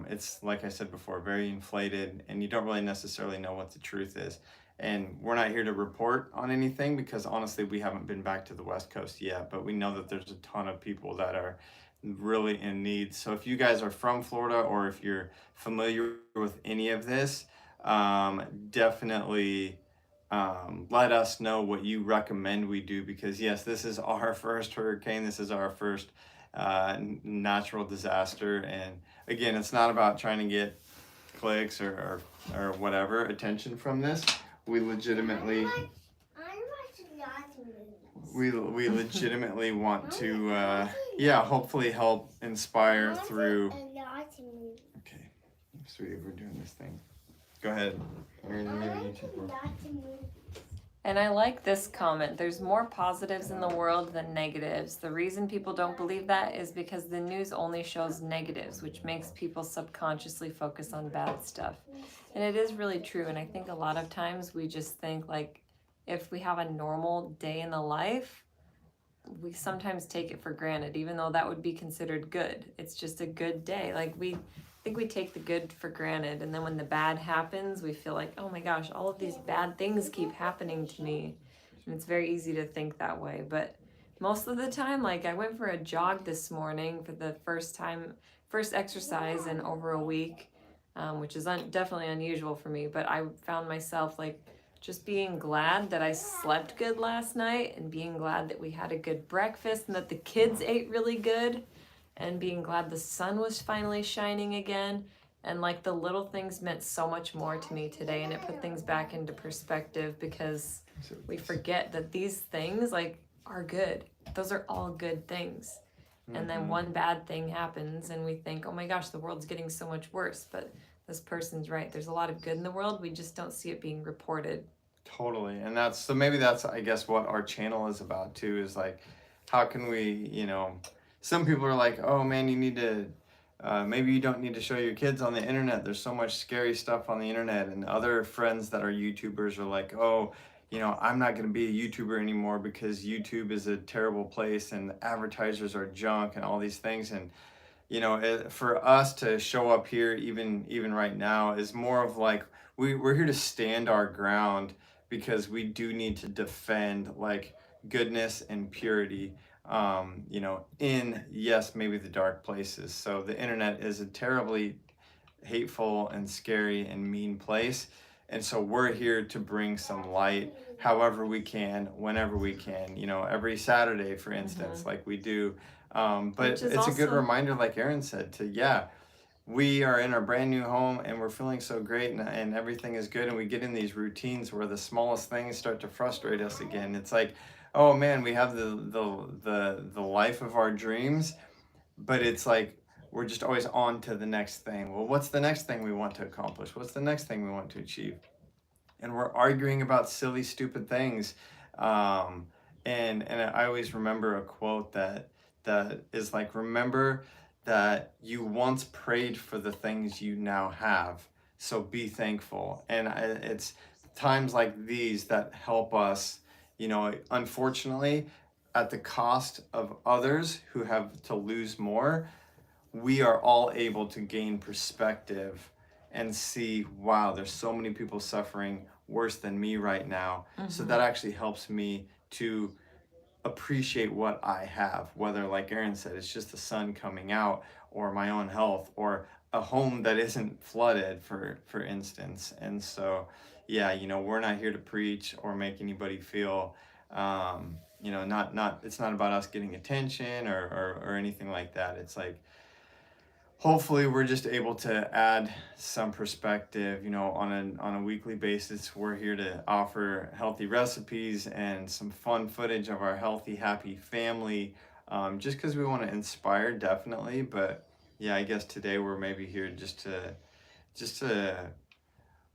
it's, like I said before, very inflated, and you don't really necessarily know what the truth is. And we're not here to report on anything, because honestly, we haven't been back to the West Coast yet, but we know that there's a ton of people that are really in need. So if you guys are from Florida, or if you're familiar with any of this, definitely let us know what you recommend we do, because yes, this is our first hurricane. This is our first natural disaster. And again, it's not about trying to get clicks or whatever attention from this. We legitimately we legitimately want to hopefully help inspire through. Okay, sweetie, we're doing this thing. Go ahead. And I like this comment. There's more positives in the world than negatives. The reason people don't believe that is because the news only shows negatives, which makes people subconsciously focus on bad stuff. And it is really true. And I think a lot of times we just think like if we have a normal day in the life, we sometimes take it for granted, even though that would be considered good. It's just a good day. Like I think we take the good for granted, and then when the bad happens, we feel like, oh my gosh, all of these bad things keep happening to me. And it's very easy to think that way. But most of the time, like I went for a jog this morning for the first exercise in over a week, which is definitely unusual for me. But I found myself like just being glad that I slept good last night, and being glad that we had a good breakfast and that the kids ate really good, and being glad the sun was finally shining again. And like the little things meant so much more to me today, and it put things back into perspective because we forget that these things like are good. Those are all good things. And then one bad thing happens and we think, oh my gosh, the world's getting so much worse. But this person's right. There's a lot of good in the world. We just don't see it being reported. Totally. And maybe that's, I guess, what our channel is about too, is like, how can we, some people are like, oh man, you need to, maybe you don't need to show your kids on the internet. There's so much scary stuff on the internet. And other friends that are YouTubers are like, oh, I'm not going to be a YouTuber anymore because YouTube is a terrible place and advertisers are junk and all these things. And for us to show up here even right now is more of like we're here to stand our ground, because we do need to defend like goodness and purity, in, yes, maybe the dark places. So the internet is a terribly hateful and scary and mean place, and so we're here to bring some light however we can, whenever we can, every Saturday, for instance, like we do. But it's a good reminder, like Erin said, we are in our brand new home and we're feeling so great, and everything is good, and we get in these routines where the smallest things start to frustrate us again. It's like, oh man, we have the life of our dreams, but it's like we're just always on to the next thing. Well, what's the next thing we want to accomplish? What's the next thing we want to achieve? And we're arguing about silly, stupid things. And I always remember a quote that is like, remember that you once prayed for the things you now have, so be thankful. And it's times like these that help us, unfortunately, at the cost of others who have to lose more, we are all able to gain perspective and see, wow, there's so many people suffering worse than me right now. So that actually helps me to appreciate what I have, whether, like Erin said, it's just the sun coming out, or my own health, or a home that isn't flooded, for instance. And so, we're not here to preach or make anybody feel, not it's not about us getting attention or anything like that. It's like, hopefully we're just able to add some perspective, on a weekly basis. We're here to offer healthy recipes and some fun footage of our healthy, happy family, just because we want to inspire, definitely. But yeah, I guess today we're maybe here just to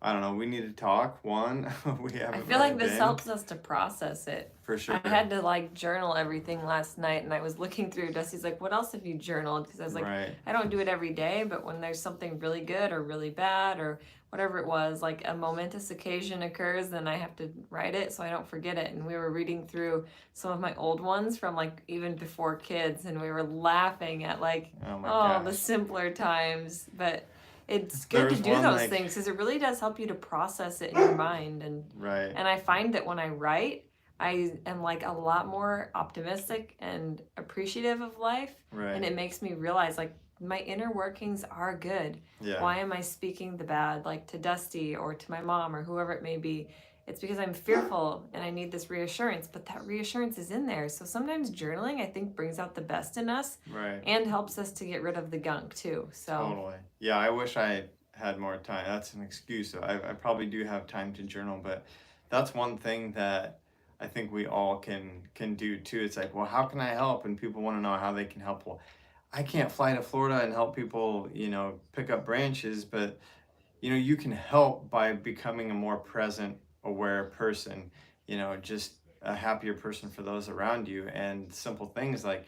I don't know, we need to talk. One, we haven't. I feel like this helps us to process it. For sure. I had to like journal everything last night, and I was looking through. Dusty's like, what else have you journaled? Because I was like, right. I don't do it every day, but when there's something really good or really bad or whatever it was, like a momentous occasion occurs, then I have to write it so I don't forget it. And we were reading through some of my old ones from like even before kids, and we were laughing at like, the simpler times. But it's good to do those things because it really does help you to process it in your mind. And right. And I find that when I write, I am like a lot more optimistic and appreciative of life. Right. And it makes me realize like my inner workings are good. Yeah. Why am I speaking the bad, like to Dusty or to my mom or whoever it may be? It's because I'm fearful and I need this reassurance, but that reassurance is in there. So sometimes journaling, I think, brings out the best in us, right, and helps us to get rid of the gunk too. So totally. Yeah, I wish I had more time. That's an excuse. I probably do have time to journal, but that's one thing that I think we all can do too. It's like, well, how can I help? And people want to know how they can help. Well, I can't fly to Florida and help people, pick up branches, but you can help by becoming a more present, aware person, just a happier person for those around you. And simple things like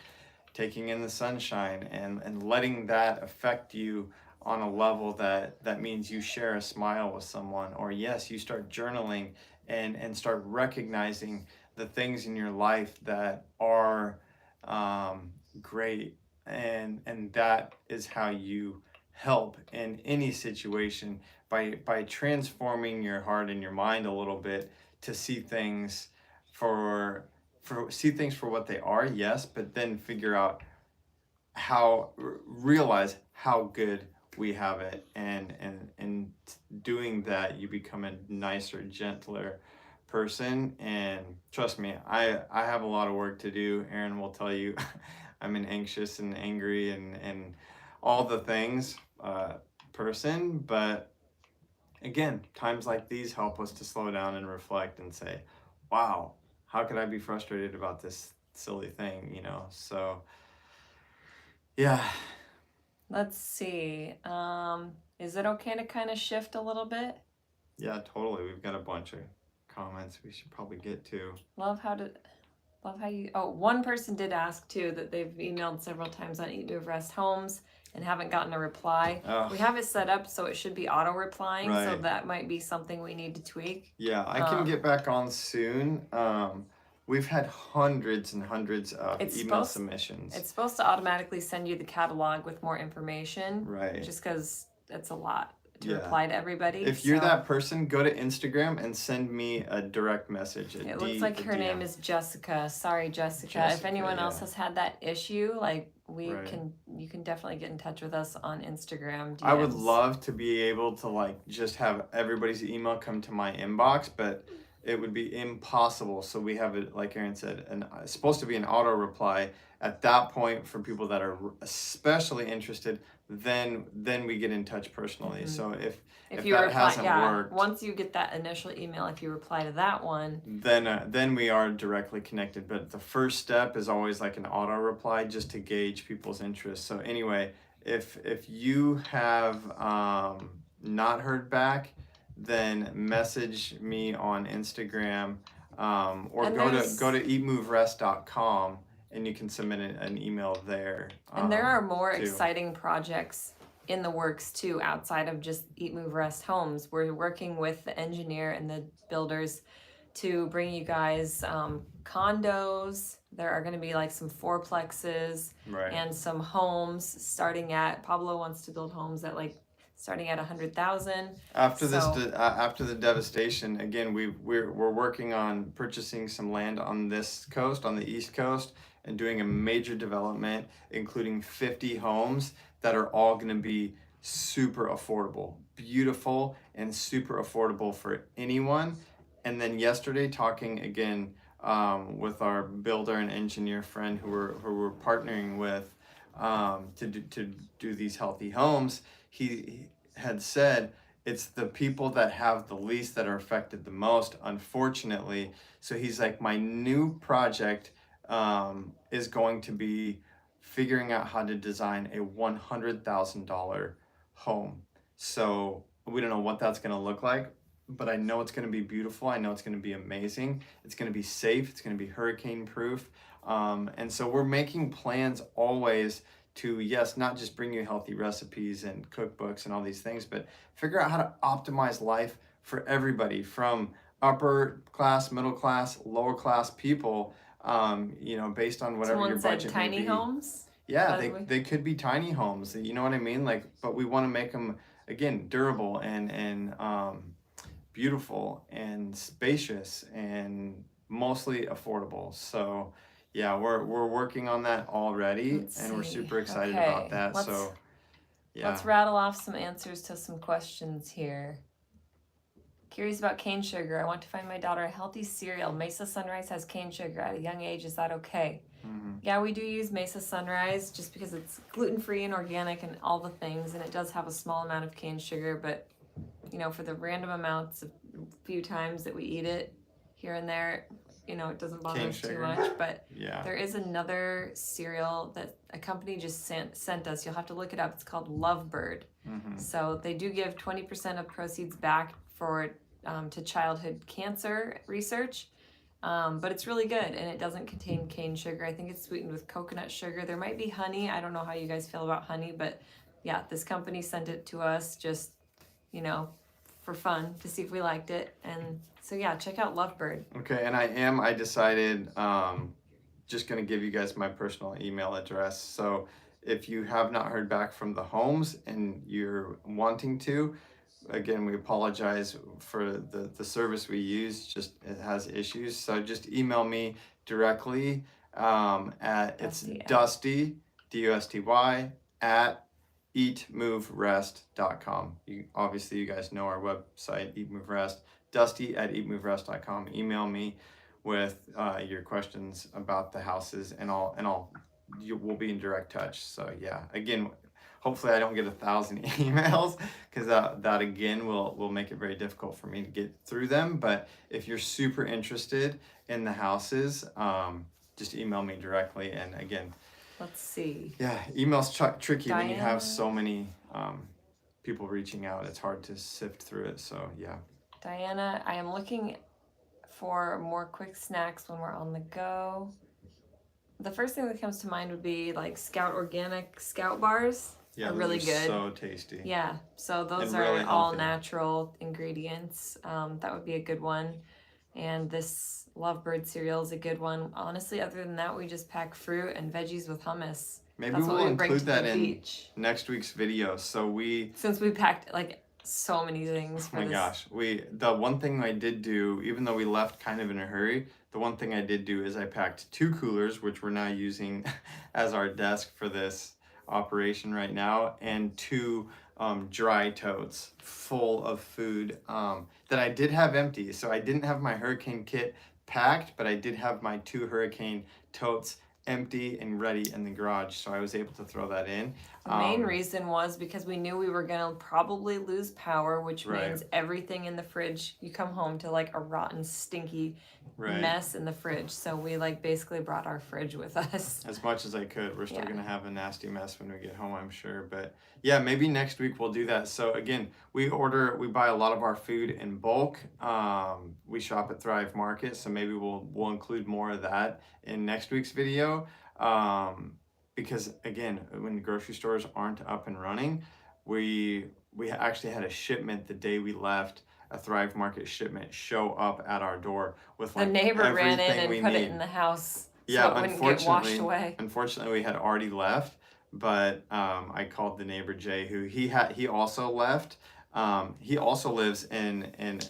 taking in the sunshine and letting that affect you on a level that means you share a smile with someone, or yes, you start journaling and start recognizing the things in your life that are great, and that is how you help in any situation, by transforming your heart and your mind a little bit to see things for what they are, yes, but then figure out realize how good we have it, and doing that, you become a nicer, gentler person. And trust me, I have a lot of work to do. Erin will tell you, I'm an anxious and angry and all the things person, but again, times like these help us to slow down and reflect and say, wow, how could I be frustrated about this silly thing, So, yeah. Let's see. Is it okay to kind of shift a little bit? Yeah, totally. We've got a bunch of comments we should probably get to. Love how you. Oh, one person did ask too that they've emailed several times on EatMoveRest Homes and haven't gotten a reply. Oh, We have it set up so it should be auto replying, so right. that might be something we need to tweak. Yeah, I can get back on soon. We've had hundreds and hundreds of email submissions. It's supposed to automatically send you the catalog with more information, Right. just because it's a lot to Yeah. reply to everybody. If you're that person, go to Instagram and send me a direct message. It looks like her name is Jessica. Sorry, Jessica. If anyone else has had that issue, like you can definitely get in touch with us on Instagram. DMs. I would love to be able to just have everybody's email come to my inbox, but it would be impossible. So we have it, like Erin said, it's supposed to be an auto reply. At that point, for people that are especially interested, then we get in touch personally. Mm-hmm. So if you that reply, hasn't worked, once you get that initial email, if you reply to that one, then we are directly connected. But the first step is always like an auto reply, just to gauge people's interest. So anyway, if you have not heard back, then message me on Instagram, or go to EatMoveRest.com. And you can submit an email there. And there are more exciting projects in the works too, outside of just EatMoveRest Homes. We're working with the engineer and the builders to bring you guys condos. There are going to be some fourplexes, right, and some homes starting at, Pablo wants to build homes at starting at 100,000. After the devastation, again, we're working on purchasing some land on this coast, on the East Coast, and doing a major development, including 50 homes that are all going to be super affordable, beautiful, and super affordable for anyone. And then yesterday, talking again with our builder and engineer friend who we're partnering with to do these healthy homes, he had said it's the people that have the least that are affected the most, unfortunately. So he's like, my new project is going to be figuring out how to design a $100,000 home. So we don't know what that's going to look like, but I know it's going to be beautiful. I know it's going to be amazing. It's going to be safe. It's going to be hurricane proof. And so we're making plans always to, yes, not just bring you healthy recipes and cookbooks and all these things, but figure out how to optimize life for everybody, from upper class, middle class, lower class people, based on whatever your budget may be. Tiny homes? Yeah, they could be tiny homes. You know what I mean? But we want to make them, again, durable and beautiful and spacious and mostly affordable. So yeah, we're working on that already, and we're super excited about that. Let's rattle off some answers to some questions here. Curious about cane sugar. I want to find my daughter a healthy cereal. Mesa Sunrise has cane sugar at a young age. Is that okay? Mm-hmm. Yeah, we do use Mesa Sunrise just because it's gluten-free and organic and all the things, and it does have a small amount of cane sugar, but for the random amounts of few times that we eat it here and there, you know, it doesn't bother Cane us too sugar. much. But Yeah. there is another cereal that a company just sent us. You'll have to look it up. It's called Lovebird. Mm-hmm. So they do give 20% of proceeds back for to childhood cancer research. But it's really good, and it doesn't contain cane sugar. I think it's sweetened with coconut sugar. There might be honey. I don't know how you guys feel about honey, but yeah, this company sent it to us just, you know, for fun to see if we liked it. And so yeah, check out Lovebird. Okay, and I decided just gonna give you guys my personal email address. So if you have not heard back from the homes and you're wanting to, again, we apologize for the service we use, just it has issues. So just email me directly at Dusty, D-U-S-T-Y, at EatMoveRest.com. Obviously, you guys know our website, EatMoveRest. Dusty at EatMoveRest.com. Email me with your questions about the houses, and we'll be in direct touch. So yeah, again, hopefully I don't get 1,000 emails, because that again will make it very difficult for me to get through them. But if you're super interested in the houses, just email me directly. And again, let's see. Yeah, email's tricky when you Diana? have so many people reaching out. It's hard to sift through it. So yeah. Diana, I am looking for more quick snacks when we're on the go. The first thing that comes to mind would be like Scout Organic Scout bars. Yeah, are those really are good. so tasty. Yeah, so those And are really all healthy. natural ingredients. That would be a good one. And this Lovebird cereal is a good one. Honestly, other than that, we just pack fruit and veggies with hummus. Maybe That's what we'll we bring include to the that in beach. next week's video. So since we packed like so many things for oh my gosh, the one thing I did do, even though we left kind of in a hurry, the one thing I did do is I packed 2 coolers, which we're now using as our desk for this operation right now, and 2 dry totes full of food that I did have empty. So I didn't have my hurricane kit packed, but I did have my 2 hurricane totes empty and ready in the garage, so I was able to throw that in. The main reason was because we knew we were gonna probably lose power, which Right. means everything in the fridge, you come home to like a rotten, stinky mess in the fridge. So we like basically brought our fridge with us. As much as I could. We're still Yeah. gonna have a nasty mess when we get home, I'm sure. But yeah, maybe next week we'll do that. So again, we buy a lot of our food in bulk. We shop at Thrive Market, so maybe we'll include more of that in next week's video. Because again, when the grocery stores aren't up and running, we actually had a shipment the day we left, a Thrive Market shipment, show up at our door with like The neighbor ran in everything we and put need. it in the house Yeah, so it wouldn't get washed away. Unfortunately, we had already left, but I called the neighbor Jay, who he also left. He also lives in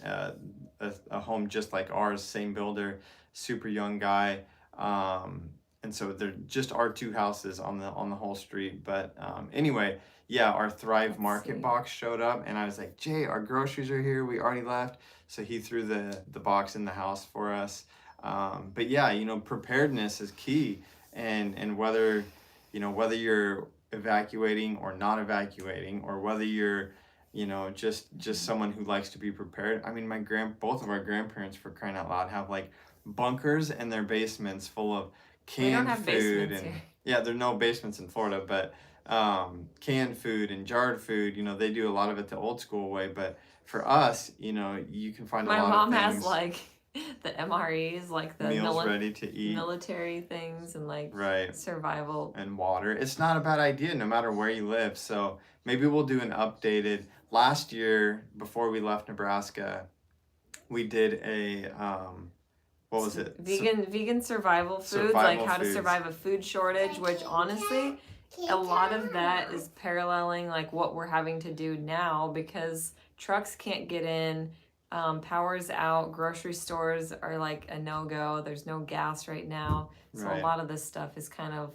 a home just like ours, same builder, super young guy. And so they're just our 2 houses on the whole street. But anyway, yeah, our Thrive Market box showed up, and I was like, Jay, our groceries are here. We already left. So he threw the box in the house for us. But yeah, preparedness is key, and whether you're evacuating or not evacuating, or whether you're just someone who likes to be prepared. I mean, both of our grandparents, for crying out loud, have like bunkers in their basements full of canned food, and yeah, there are no basements in Florida, but canned food and jarred food. They do a lot of it the old school way, but for us, you can find a lot of things. My mom has like the MREs, like the meals ready to eat, military things, and like survival and water. It's not a bad idea no matter where you live. So maybe we'll do an updated. Last year, before we left Nebraska, we did a what was it? Vegan survival foods, like how to survive a food shortage, which honestly, a lot of that is paralleling like what we're having to do now, because trucks can't get in, power's out, grocery stores are like a no-go, there's no gas right now. So a lot of this stuff is kind of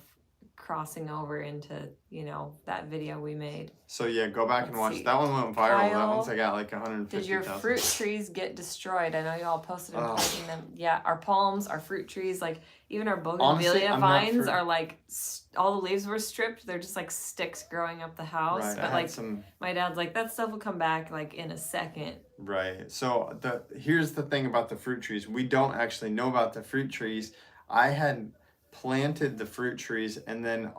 crossing over into, you know, that video we made. So yeah, go back and Let's watch. see. That one went viral. That Kyle, one's I got like 150,000. Did your fruit trees get destroyed? I know y'all posted and Oh. planting them. Yeah, our palms, our fruit trees, like even our Honestly, bougainvillea I'm not vines for- are like all the leaves were stripped. They're just like sticks growing up the house. Right, I But had like some. my dad's like, that stuff will come back like in a second. Right. So here's the thing about the fruit trees. We don't actually know about the fruit trees. I had planted the fruit trees, and then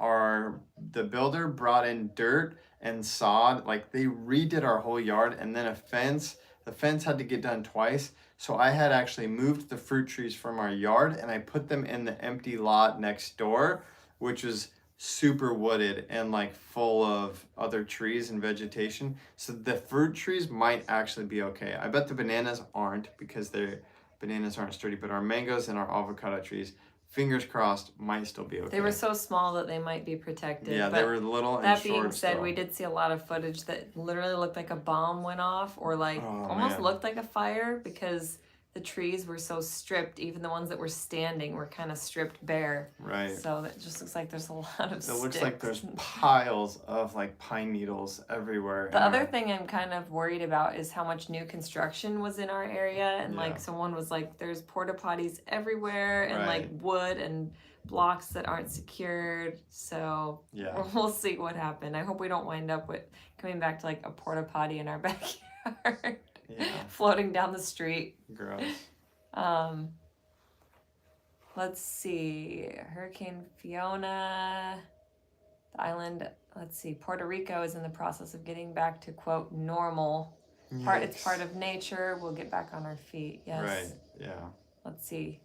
the builder brought in dirt and sod. Like they redid our whole yard, and then a fence. The fence had to get done twice. So I had actually moved the fruit trees from our yard, and I put them in the empty lot next door, which was super wooded and like full of other trees and vegetation. So the fruit trees might actually be okay. I bet the bananas aren't, because bananas aren't sturdy, but our mangoes and our avocado trees, fingers crossed, might still be okay. They were so small that they might be protected. Yeah, but they were little and that short being said, still. we did see a lot of footage that literally looked like a bomb went off, or like almost man. looked like a fire, because the trees were so stripped. Even the ones that were standing were kind of stripped bare. Right. So it just looks like there's a lot of It looks like there's sticks. piles of like pine needles everywhere. The other thing I'm kind of worried about is how much new construction was in our area, and Yeah. like someone was like, there's porta potties everywhere, and Right. like wood and blocks that aren't secured. So Yeah. we'll see what happened. I hope we don't wind up with coming back to like a porta potty in our backyard. Yeah. Floating down the street. Gross. Let's see. Hurricane Fiona, the island. Let's see. Puerto Rico is in the process of getting back to quote normal. It's part of nature. We'll get back on our feet. Yes. Right. Yeah. Let's see.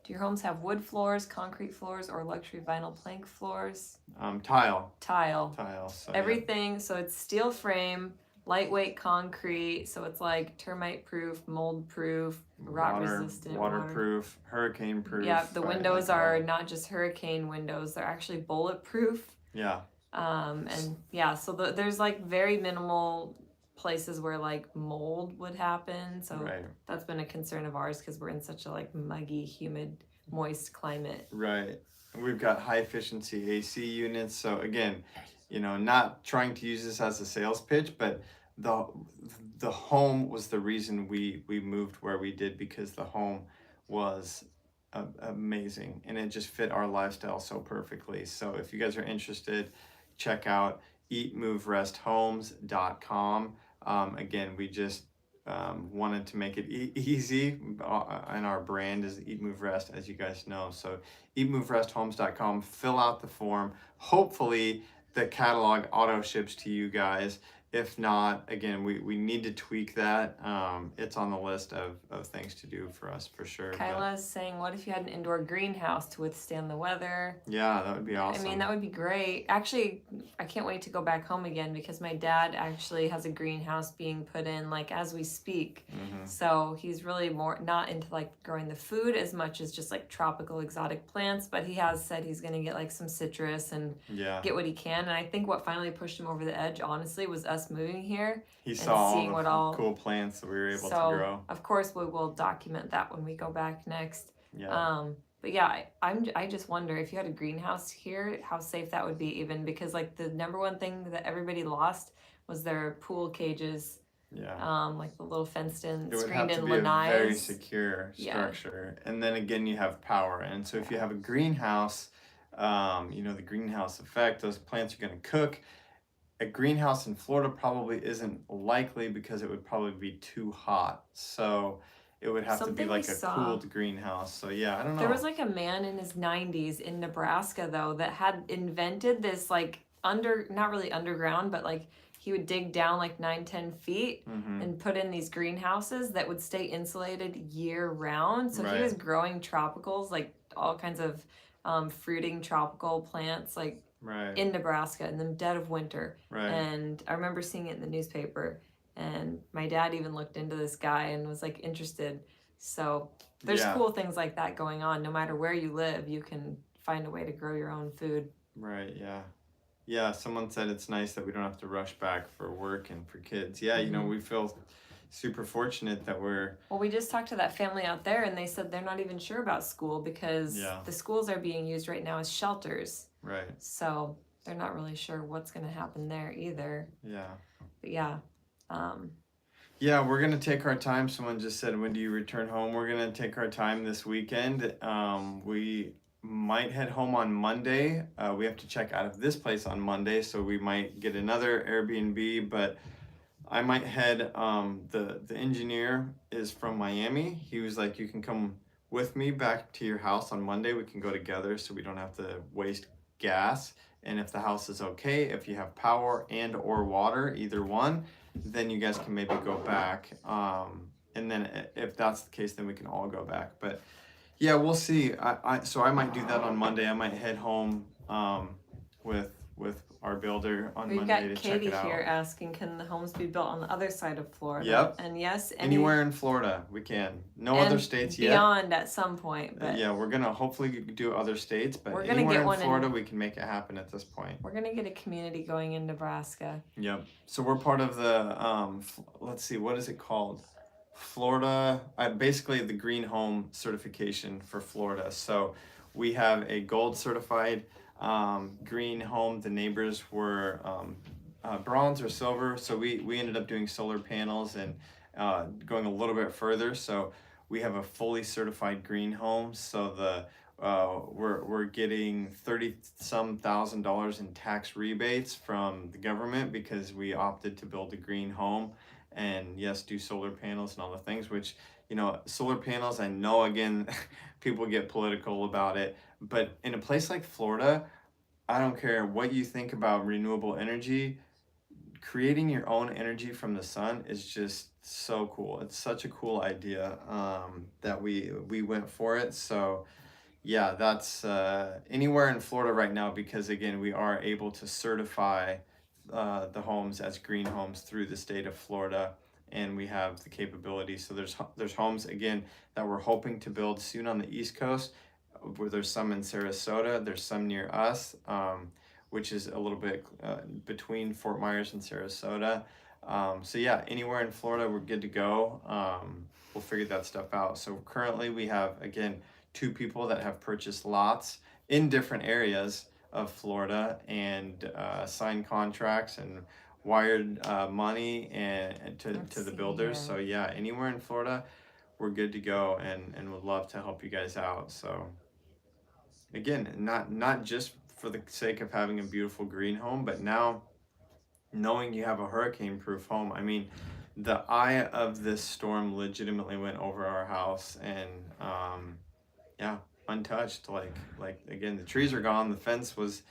Do your homes have wood floors, concrete floors, or luxury vinyl plank floors? Tile. Tile. So Everything. So it's steel frame, lightweight concrete. So it's like termite proof, mold proof, rot resistant, waterproof, hurricane proof. Yeah, the right, windows like are not just hurricane windows; they're actually bulletproof. Yeah. And yeah, so there's like very minimal places where like mold would happen. So Right. that's been a concern of ours because we're in such a like muggy, humid, moist climate. Right. And we've got high efficiency AC units. So again, not trying to use this as a sales pitch, but the home was the reason we moved where we did, because the home was amazing and it just fit our lifestyle so perfectly. So if you guys are interested, check out EatMoveRestHomes.com. Again, we just wanted to make it easy, and our brand is Eat Move Rest, as you guys know. So EatMoveRestHomes.com, fill out the form. Hopefully the catalog auto ships to you guys. If not, again, we need to tweak that. It's on the list of things to do for us for sure. Kyla's saying, what if you had an indoor greenhouse to withstand the weather? Yeah, that would be awesome. I mean, that would be great. Actually, I can't wait to go back home again, because my dad actually has a greenhouse being put in like as we speak. Mm-hmm. So he's really more not into like growing the food as much as just like tropical exotic plants, but he has said he's going to get like some citrus and get what he can. And I think what finally pushed him over the edge, honestly, was us moving here. He saw seeing all the cool plants that we were able to grow. Of course, we will document that when we go back next. Yeah. But yeah, I just wonder if you had a greenhouse here, how safe that would be, even because like the number one thing that everybody lost was their pool cages. Yeah. Like the little fenced in, it would screened have to in be lanais. a very secure structure. And then again, you have power. And so if you have a greenhouse, the greenhouse effect, those plants are going to cook. A greenhouse in Florida probably isn't likely, because it would probably be too hot. So it would have to be like a cooled greenhouse. So yeah, I don't know. There was like a man in his 90s in Nebraska though that had invented this like not really underground, but like he would dig down like 9-10 feet and put in these greenhouses that would stay insulated year round. So he was growing tropicals, like all kinds of fruiting tropical plants, like in Nebraska in the dead of winter. And I remember seeing it in the newspaper, and my dad even looked into this guy and was like interested. So there's cool things like that going on. No matter where you live, you can find a way to grow your own food. Right. Yeah, someone said it's nice that we don't have to rush back for work and for kids. Yeah, we feel super fortunate that we're... Well, we just talked to that family out there, and they said they're not even sure about school, because the schools are being used right now as shelters. Right. So they're not really sure what's going to happen there either. Yeah. But yeah. Um, Yeah, we're gonna take our time. Someone just said, "When do you return home?" We're gonna take our time this weekend. We might head home on Monday. We have to check out of this place on Monday, so we might get another Airbnb. But I might head. The engineer is from Miami. He was like, "You can come with me back to your house on Monday. We can go together, so we don't have to waste gas. And if the house is okay, if you have power and or water, either one, then you guys can maybe go back. And then if that's the case, then we can all go back. But yeah, we'll see. So I might do that on Monday. I might head home with our builder on we've Monday got to check Katie it out. here asking, can the homes be built on the other side of Florida? Yep. And yes, Anywhere in Florida, we can. No and other states yet. beyond at some point. But Yeah, we're gonna hopefully do other states, but we're gonna anywhere get in one Florida, we can make it happen at this point. we're going to get a community going in Nebraska. Yep. So we're part of the let's see, what is it called? Florida, basically the Green Home certification for Florida. So we have a gold certified green home. The neighbors were bronze or silver. So we ended up doing solar panels and going a little bit further. So we have a fully certified green home. So we're getting $30-some thousand in tax rebates from the government because we opted to build a green home and yes, do solar panels and all the things, which, solar panels, I know again, people get political about it, but in a place like Florida, I don't care what you think about renewable energy, creating your own energy from the sun is just so cool. It's such a cool idea that we went for it. So yeah, that's anywhere in Florida right now because again, we are able to certify the homes as green homes through the state of Florida, and we have the capability. So there's homes again that we're hoping to build soon on the East Coast. Where there's some in Sarasota, there's some near us, which is a little bit between Fort Myers and Sarasota. So yeah, anywhere in Florida, we're good to go. We'll figure that stuff out. So currently we have again 2 people that have purchased lots in different areas of Florida and signed contracts and wired money and to the builders. So yeah, anywhere in Florida, we're good to go and would love to help you guys out. So again, not just for the sake of having a beautiful green home, but now knowing you have a hurricane-proof home. I mean, the eye of this storm legitimately went over our house and yeah, untouched. Like again, the trees are gone, the fence was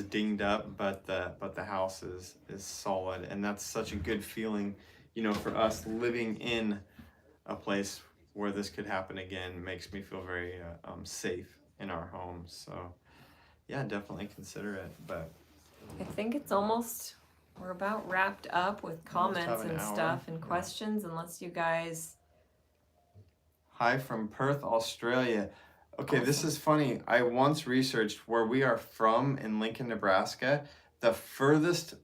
dinged up, but the house is solid, and that's such a good feeling, for us living in a place where this could happen again. Makes me feel very safe in our home. So yeah, definitely consider it. But I think we're about wrapped up with comments and stuff and questions, unless you guys. Hi from Perth, Australia. Okay, Awesome. This is funny. I once researched where we are from in Lincoln, Nebraska. The furthest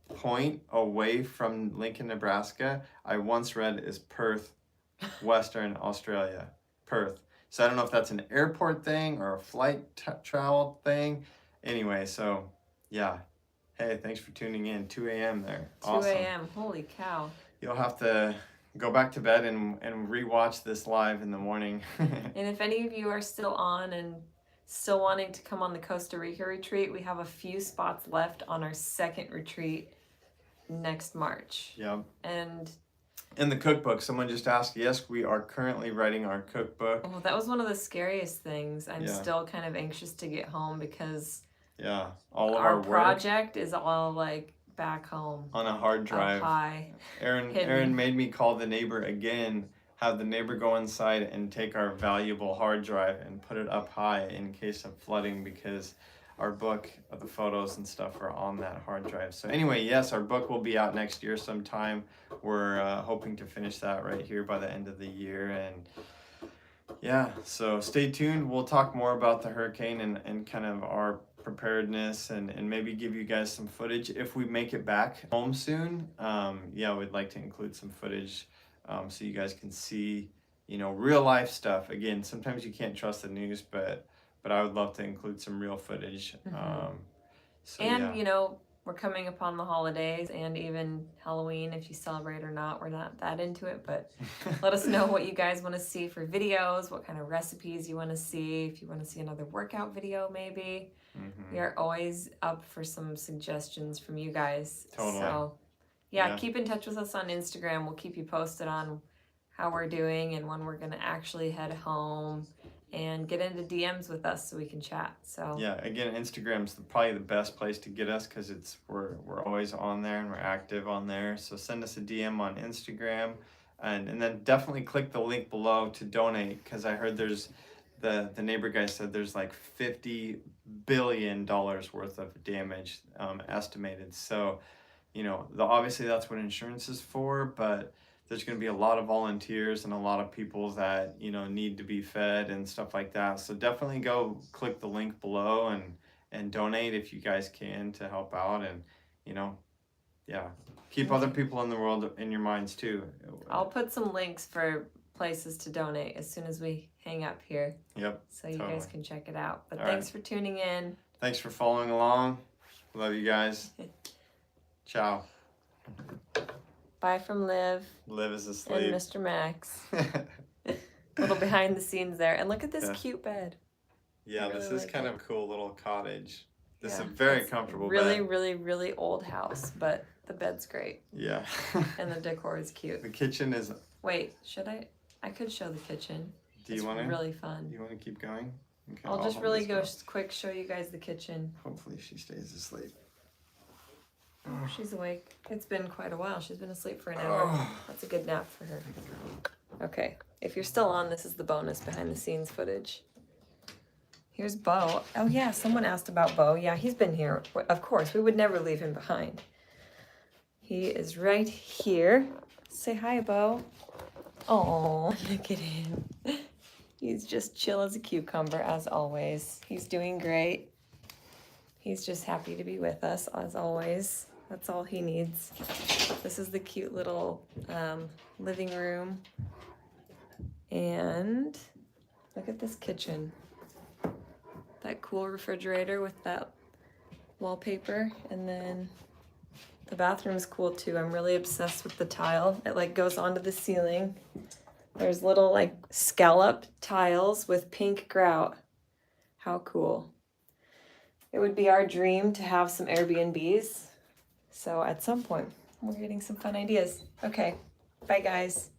point away from Lincoln, Nebraska, I once read is Perth, Western Australia. Perth. So I don't know if that's an airport thing or a flight travel thing. Anyway, so yeah. Hey, thanks for tuning in. 2 a.m. there. 2 Awesome. a.m. Holy cow. You'll have to go back to bed and rewatch this live in the morning. And if any of you are still on and still wanting to come on the Costa Rica retreat, we have a few spots left on our second retreat next March. Yep. And in the cookbook, someone just asked, yes, we are currently writing our cookbook. Oh, that was one of the scariest things. I'm still kind of anxious to get home because all of our project is all like back home on a hard drive. High. Erin made me call the neighbor again, have the neighbor go inside and take our valuable hard drive and put it up high in case of flooding because our book, the photos and stuff are on that hard drive. So anyway, yes, our book will be out next year sometime. We're hoping to finish that right here by the end of the year. And yeah, so stay tuned. We'll talk more about the hurricane and kind of our preparedness and maybe give you guys some footage if we make it back home soon. We'd like to include some footage so you guys can see, real life stuff. Again, sometimes you can't trust the news, but but I would love to include some real footage. So And yeah. you know, we're coming upon the holidays and even Halloween, if you celebrate or not. We're not that into it, but let us know what you guys want to see for videos, what kind of recipes you want to see, if you want to see another workout video maybe. We are always up for some suggestions from you guys. Totally. So yeah, keep in touch with us on Instagram. We'll keep you posted on how we're doing and when we're going to actually head home, and get into DMs with us so we can chat. So yeah, again, Instagram's probably the best place to get us because we're always on there and we're active on there. So send us a DM on Instagram, and then definitely click the link below to donate, because I heard there's the neighbor guy said there's like $50 billion worth of damage estimated. So you know, obviously that's what insurance is for, but there's going to be a lot of volunteers and a lot of people that, you know, need to be fed and stuff like that. So definitely go click the link below and donate if you guys can to help out. And, you know, yeah, keep other people in the world in your minds too. I'll put some links for places to donate as soon as we hang up here. Yep. So you guys can check it out. But All thanks for tuning in. Thanks for following along. Love you guys. Ciao. Bye from Liv. Liv is asleep. And Mr. Max. Little behind the scenes there. And look at this cute bed. Yeah, really this is like kind it. of a cool little cottage. This is a very comfortable really, bed. really old house, but the bed's great. Yeah. And the decor is cute. The kitchen is... Wait, should I? I could show the kitchen. Do you want to? Really fun. You want to keep going? Okay, I'll just really go quick show you guys the kitchen. Hopefully she stays asleep. Oh, she's awake. It's been quite a while. She's been asleep for an hour. That's a good nap for her. Okay, if you're still on, this is the bonus behind the scenes footage. Here's Bo. Oh yeah, someone asked about Bo. Yeah, he's been here. Of course, we would never leave him behind. He is right here. Say hi, Bo. Oh, look at him. He's just chill as a cucumber, as always. He's doing great. He's just happy to be with us, as always. That's all he needs. This is the cute little living room. And look at this kitchen. That cool refrigerator with that wallpaper. And then the bathroom is cool too. I'm really obsessed with the tile. It like goes onto the ceiling. There's little like scallop tiles with pink grout. How cool. It would be our dream to have some Airbnbs. So at some point, we're getting some fun ideas. Okay, bye guys.